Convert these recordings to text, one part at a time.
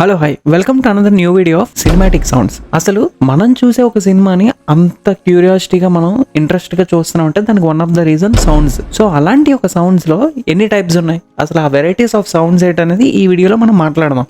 Hello hi welcome to another new video of cinematic sounds. అసలు మనం చూసే ఒక సినిమాని అంత క్యూరియాసిటీగా మనం ఇంట్రెస్ట్గా చూస్తున్నాం అంటే దానికి one of the reason sounds. So అలాంటి ఒక సౌండ్స్లో ఎన్ని టైప్స్ ఉన్నాయి, అసలు ఆ వెరైటీస్ ఆఫ్ సౌండ్స్ ఏంటనేది ఈ వీడియోలో మనం మాట్లాడదాం.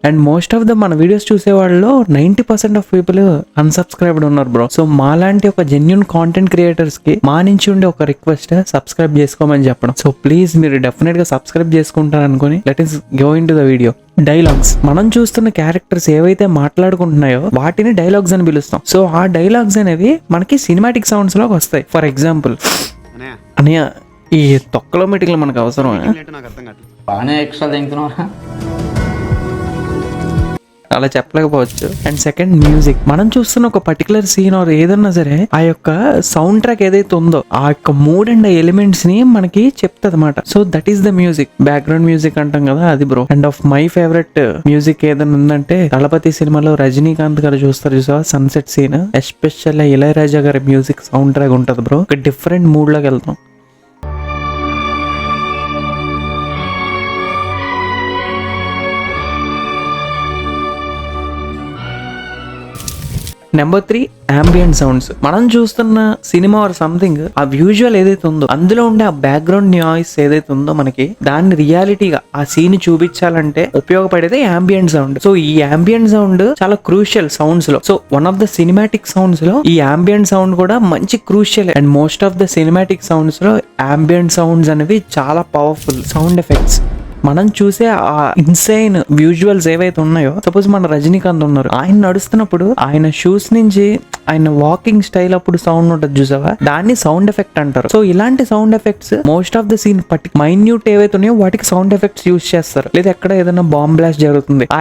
అండ్ మోస్ట్ ఆఫ్ ద మన వీడియోస్ చూసే వాళ్ళలో 90% ఆఫ్ పీపుల్ అన్సబ్స్క్రైబ్డ్ ఉన్నారు బ్రో. సో మాలాంటి ఒక జెన్యున్ కాంటెంట్ క్రియేటర్స్ కి మా నుంచి ఉండే ఒక రిక్వెస్ట్, సబ్స్క్రైబ్ చేసుకోమని చెప్పడం. సో ప్లీజ్ మీరు డెఫినెట్ గా సబ్స్క్రైబ్ చేసుకుంటారు అనుకుని let is go in to the video. Dialogues, మనం చూస్తున్న క్యారెక్టర్స్ ఏవైతే మాట్లాడుకుంటున్నాయో వాటిని డైలాగ్స్ అని పిలుస్తాం. సో ఆ డైలాగ్స్ అనేవి మనకి సినిమాటిక్ సౌండ్స్ లోకి వస్తాయి. ఫర్ ఎగ్జాంపుల్, అనయ్య ఈ తొక్కలో మీటింగ్లు మనకు అవసరం బాగానే ఎక్స్ట్రా తింటున్నావా అలా చెప్పలేకపోవచ్చు. And second, music. మనం చూస్తున్న ఒక పర్టికులర్ సీన్ ఆర్ ఏదన్నా సరే ఆ యొక్క సౌండ్ ట్రాక్ ఏదైతే ఉందో ఆ యొక్క మూడ్ అండ్ ఎలిమెంట్స్ ని మనకి చెప్తుంది అనమాట. So that is the music. Background music అంటాం కదా, అది bro. And of my favourite music ఏదైనా ఉందంటే దళపతి సినిమాలో రజనీకాంత్ గారు చూసావా సన్సెట్ సీన్, ఎస్పెషల్ ఇళయరాజా గారి మ్యూజిక్ సౌండ్ ట్రాక్ ఉంటది బ్రో. ఒక డిఫరెంట్ మూడ్ లోకి వెళ్తాం. Number 3, ambient sounds. మనం చూస్తున్న సినిమా ఆర్ సంథింగ్ ఆ విజువల్ ఏదైతే ఉందో అందులో ఉండే ఆ బ్యాక్గ్రౌండ్ నాయిస్ ఏదైతే ఉందో మనకి దాన్ని రియాలిటీగా ఆ సీన్ చూపించాలంటే ఉపయోగపడేది ambient సౌండ్. సో ఈ ambient సౌండ్ చాలా క్రూషియల్ సౌండ్స్ లో. So one of the cinematic sounds లో ఈ ambient సౌండ్ కూడా మంచి crucial. And most of the cinematic sounds లో ambient సౌండ్స్ అనేవి చాలా పవర్ఫుల్ సౌండ్ ఎఫెక్ట్స్. మనం చూసే ఆ ఇన్సైన్ విజువల్స్ ఏవైతే ఉన్నాయో, సపోజ్ మన రజనీకాంత్ ఉన్నారు, ఆయన నడుస్తున్నప్పుడు ఆయన షూస్ నుంచి ఆయన వాకింగ్ స్టైల్ అప్పుడు సౌండ్ ఉంటుంది చూసావా, దాన్ని సౌండ్ ఎఫెక్ట్ అంటారు. సో ఇలాంటి sound effects most of the scene minute ఏవైతే ఉన్నాయో వాటికి సౌండ్ ఎఫెక్ట్స్ యూజ్ చేస్తారు. లేదా ఎక్కడ ఏదైనా బాంబ్ బ్లాస్ట్ జరుగుతుంది, ఆ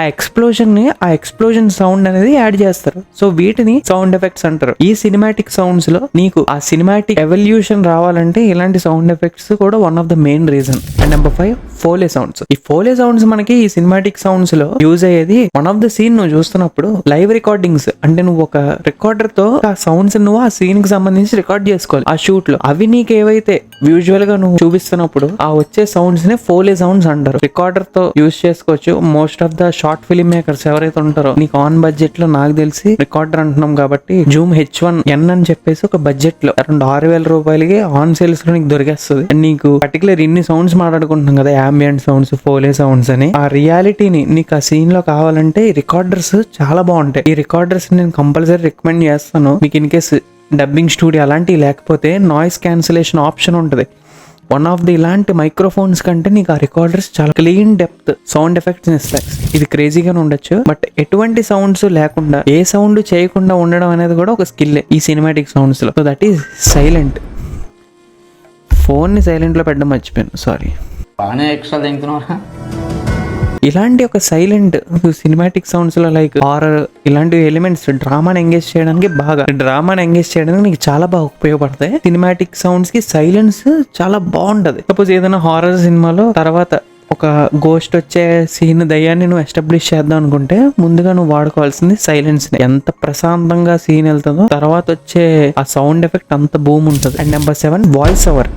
ఎక్స్ప్లోజన్ సౌండ్ అనేది యాడ్ చేస్తారు. సో వీటిని సౌండ్ ఎఫెక్ట్స్ అంటారు. ఈ సినిమాటిక్ సౌండ్స్ లో నీకు ఆ సినిమాటిక్ ఎవల్యూషన్ రావాలంటే ఇలాంటి సౌండ్ ఎఫెక్ట్స్ కూడా one of the main reason. And number 5, foley sounds. ఈ ఫోలే సౌండ్స్ మనకి ఈ సినిమాటిక్ సౌండ్స్ లో యూజ్ అయ్యేది వన్ ఆఫ్ ద సీన్ నువ్వు చూస్తున్నప్పుడు లైవ్ రికార్డింగ్స్, అంటే నువ్వు ఒక రికార్డర్ తో ఆ సౌండ్స్ నువ్వు ఆ సీన్ కి సంబంధించి రికార్డ్ చేసుకోవాలి ఆ షూట్ లో. అవి నీకు ఏవైతే విజువల్ గా నువ్వు చూపిస్తున్నప్పుడు ఆ వచ్చే సౌండ్స్ నే ఫోలే సౌండ్స్ అంటారు. రికార్డర్ తో యూజ్ చేసుకోవచ్చు. Most of the short film makers ఎవరైతే ఉంటారో, నీకు ఆన్ బడ్జెట్ లో నాకు తెలిసి రికార్డర్ అంటున్నాం కాబట్టి జూమ్ H1N అని చెప్పేసి ఒక బడ్జెట్ లో అరౌండ్ 6,000 రూపాయలకి ఆన్ సేల్స్ లో నీకు దొరికేస్తుంది. అండ్ నీకు పర్టికులర్ ఇన్ని సౌండ్స్ మాట్లాడుకుంటున్నాం కదా, ambient సౌండ్స్, ఫోలే సౌండ్స్ అని, ఆ రియాలిటీని నీకు ఆ సీన్ లో కావాలంటే ఈ రికార్డర్స్ చాలా బాగుంటాయి. ఈ రికార్డర్స్ నేను కంపల్సరీ రికమెండ్ చేస్తాను. మీకు ఇన్ కేస్ డబ్బింగ్ స్టూడియో అలాంటివి లేకపోతే నాయిస్ క్యాన్సిలేషన్ ఆప్షన్ ఉంటుంది. వన్ ఆఫ్ ది ఇలాంటి మైక్రోఫోన్స్ కంటే నీకు ఆ రికార్డర్స్ చాలా క్లీన్ డెప్త్ సౌండ్ ఎఫెక్ట్స్ ఇస్తాయి. ఇది క్రేజీగానే ఉండొచ్చు, బట్ ఎటువంటి సౌండ్స్ లేకుండా ఏ సౌండ్ చేయకుండా ఉండడం అనేది కూడా ఒక స్కిల్ ఈ సినిమాటిక్ సౌండ్స్ లో. So that is silent. Phone ని సైలెంట్ లో పెట్టడం మర్చిపోయాను, సారీ. బాగానే ఎక్స్ట్రా తింటున్నావా ఇలాంటి ఒక సైలెంట్ సినిమాటిక్ సౌండ్స్ లో లైక్ హారర్ ఇలాంటి ఎలిమెంట్స్ డ్రామాని ఎంగేజ్ చేయడానికి నీకు చాలా బాగా ఉపయోగపడతాయి. సినిమాటిక్ సౌండ్స్ కి సైలెన్స్ చాలా బాగుంటది. సపోజ్ ఏదైనా హారర్ సినిమాలో తర్వాత ఒక గోస్ట్ వచ్చే సీన్ దయ్యాన్ని నువ్వు ఎస్టాబ్లిష్ చేద్దాం అనుకుంటే ముందుగా నువ్వు వాడుకోవాల్సింది సైలెన్స్. ఎంత ప్రశాంతంగా సీన్ వెళ్తుందో తర్వాత వచ్చే ఆ సౌండ్ ఎఫెక్ట్ అంత బూమ్ ఉంటుంది. And number 7, voice over.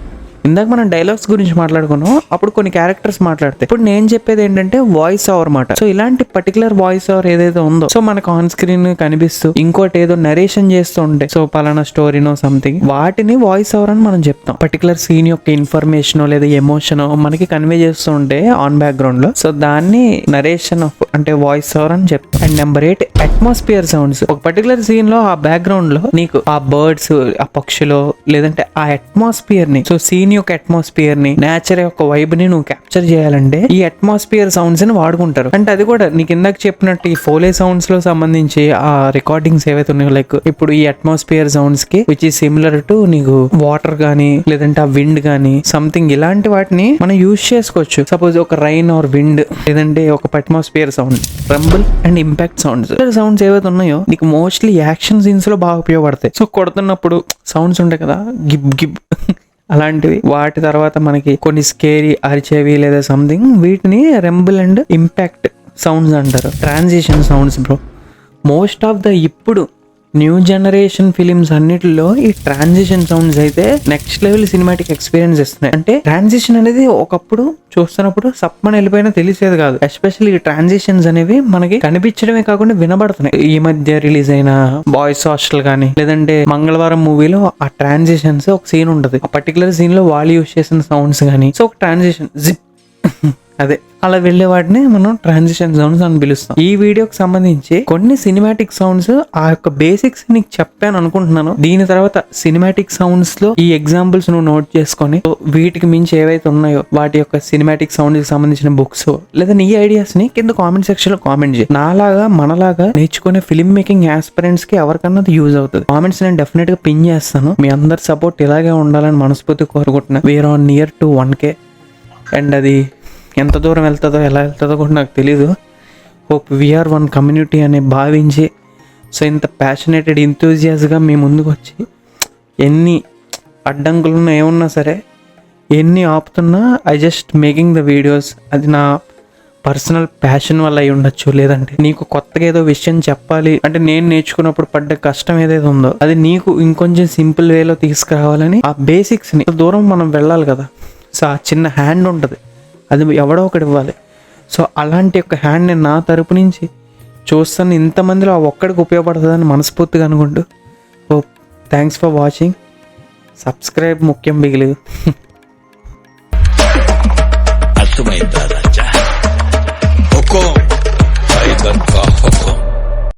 ఇందాక మనం డైలాగ్స్ గురించి మాట్లాడుకున్నాం, అప్పుడు కొన్ని క్యారెక్టర్స్ మాట్లాడతాయి. ఇప్పుడు నేను చెప్పేది ఏంటంటే వాయిస్ ఓవర్ మాట. సో ఇలాంటి పర్టికులర్ వాయిస్ ఓవర్ ఏదైతే ఉందో, సో మనకు ఆన్ స్క్రీన్ కనిపిస్తూ ఇంకోటి ఏదో నరేషన్ చేస్తూ ఉంటే, సో పలానా స్టోరీనో సంథింగ్, వాటిని వాయిస్ ఓవర్ అని మనం చెప్తాం. పర్టికులర్ సీన్ యొక్క ఇన్ఫర్మేషన్ లేదా ఎమోషన్ మనకి కన్వే చేస్తూ ఉంటే ఆన్ బ్యాక్గ్రౌండ్ లో, సో దాన్ని నరేషన్ అంటే వాయిస్ ఓవర్ అని చెప్తాం. And number 8, atmosphere sounds. ఒక పర్టికులర్ సీన్ లో ఆ బ్యాక్గ్రౌండ్ లో నీకు ఆ బర్డ్స్, ఆ పక్షులు, లేదంటే ఆ అట్మాస్ఫియర్ ని, సో సీన్ యొక్క అట్మాస్ఫియర్ ని, నేచర్ యొక్క వైబ్ ని నువ్వు క్యాప్చర్ చేయాలంటే ఈ అట్మాస్ఫియర్ సౌండ్స్ ని వాడుకుంటారు. అంటే అది కూడా నీకు ఇందాక చెప్పినట్టు ఈ ఫోలే సౌండ్స్ లో సంబంధించి ఆ రికార్డింగ్స్ ఏవైతే ఉన్నాయో, లైక్ ఇప్పుడు ఈ అట్మాస్ఫియర్ సౌండ్స్ కి విచ్ ఈస్ సిమిలర్ టు నీకు వాటర్ గానీ లేదంటే ఆ విండ్ గానీ సంథింగ్, ఇలాంటి వాటిని మనం యూజ్ చేసుకోవచ్చు. సపోజ్ ఒక రైన్ ఆర్ విండ్, లేదంటే ఒక atmosphere sound, Rumble and impact sounds ఏవైతే ఉన్నాయో నీకు మోస్ట్లీ యాక్షన్ సీన్స్ లో బాగా ఉపయోగపడతాయి. సో కొడుతున్నప్పుడు సౌండ్స్ ఉంటాయి కదా, గిబ్ గిబ్ అలాంటివి. వాటి తర్వాత మనకి కొన్ని స్కేరీ అరిచేవి లేదా సంథింగ్, వీటిని రెంబుల్ అండ్ ఇంపాక్ట్ సౌండ్స్ అంటారు. Transition sounds bro. Most of the ఇప్పుడు న్యూ జనరేషన్ ఫిలిమ్స్ అన్నిటిలో ఈ ట్రాన్సిషన్ సౌండ్స్ అయితే నెక్స్ట్ లెవెల్ సినిమాటిక్ ఎక్స్పీరియన్స్ ఇస్తున్నాయి. అంటే ట్రాన్సిషన్ అనేది ఒకప్పుడు చూస్తున్నప్పుడు సప్మని వెళ్ళిపోయినా తెలిసేది కాదు. ఎస్పెషల్లీ ఈ ట్రాన్సిషన్స్ అనేవి మనకి కనిపించడమే కాకుండా వినబడుతున్నాయి. ఈ మధ్య రిలీజ్ అయిన బాయ్స్ హాస్టల్ కానీ లేదంటే మంగళవారం మూవీలో ఆ ట్రాన్సిషన్స్ ఒక సీన్ ఉంటది. ఆ పర్టికులర్ సీన్ లో వాళ్ళు యూస్ చేసిన సౌండ్స్ కానీ సో ఒక ట్రాన్సిషన్ జిప్ అదే అలా వెళ్ళే వాటిని మనం ట్రాన్సిషన్ సౌండ్స్ అని పిలుస్తాం. ఈ వీడియోకి సంబంధించి కొన్ని సినిమాటిక్ సౌండ్స్ ఆ యొక్క బేసిక్స్ నీకు చెప్పాను అనుకుంటున్నాను. దీని తర్వాత సినిమాటిక్ సౌండ్స్ లో ఈ ఎగ్జాంపుల్స్ నువ్వు నోట్ చేసుకొని వీటికి మించి ఏవైతే ఉన్నాయో వాటి యొక్క సినిమాటిక్ సౌండ్ కి సంబంధించిన బుక్స్ లేదా నీ ఐడియాస్ ని కింద కామెంట్ సెక్షన్ లో కామెంట్ చేయి. నాలాగా మనలాగా నేర్చుకునే ఫిల్మ్ మేకింగ్ ఆస్పిరెంట్స్ కి ఎవరికన్నా యూజ్ అవుతుంది. కామెంట్స్ నేను డెఫినెట్ గా పిన్ చేస్తాను. మీ అందరి సపోర్ట్ ఇలాగే ఉండాలని మనస్ఫూర్తి కోరుకుంటున్నా. We're on near to 1K and అది ఎంత దూరం వెళ్తుందో ఎలా వెళ్తుందో కూడా నాకు తెలీదు. హోప్ వీఆర్ వన్ కమ్యూనిటీ అని భావించి సో ఇంత ప్యాషనేటెడ్ ఇంతూజియాస్గా మీ ముందుకు వచ్చి ఎన్ని అడ్డంకులున్నా ఏమున్నా సరే ఎన్ని ఆపుతున్నా I just making the videos. అది నా పర్సనల్ ప్యాషన్ వల్ల అయి ఉండొచ్చు, లేదంటే నీకు కొత్తగా ఏదో విషయం చెప్పాలి అంటే నేను నేర్చుకున్నప్పుడు పడ్డ కష్టం ఏదైతే ఉందో అది నీకు ఇంకొంచెం సింపుల్ వేలో తీసుకురావాలని ఆ బేసిక్స్ని దూరం మనం వెళ్ళాలి కదా. సో ఆ చిన్న హ్యాండ్ ఉంటుంది, అది ఎవడో ఒకటి ఇవ్వాలి. సో అలాంటి ఒక హ్యాండ్ నేను నా తరపు నుంచి చూస్తాను. ఇంతమందిలో ఆ ఒక్కడికి ఉపయోగపడుతుందని మనస్ఫూర్తిగా అనుకుంటూ థ్యాంక్స్ ఫర్ వాచింగ్. సబ్స్క్రైబ్ ముఖ్యం బిగిలేదు.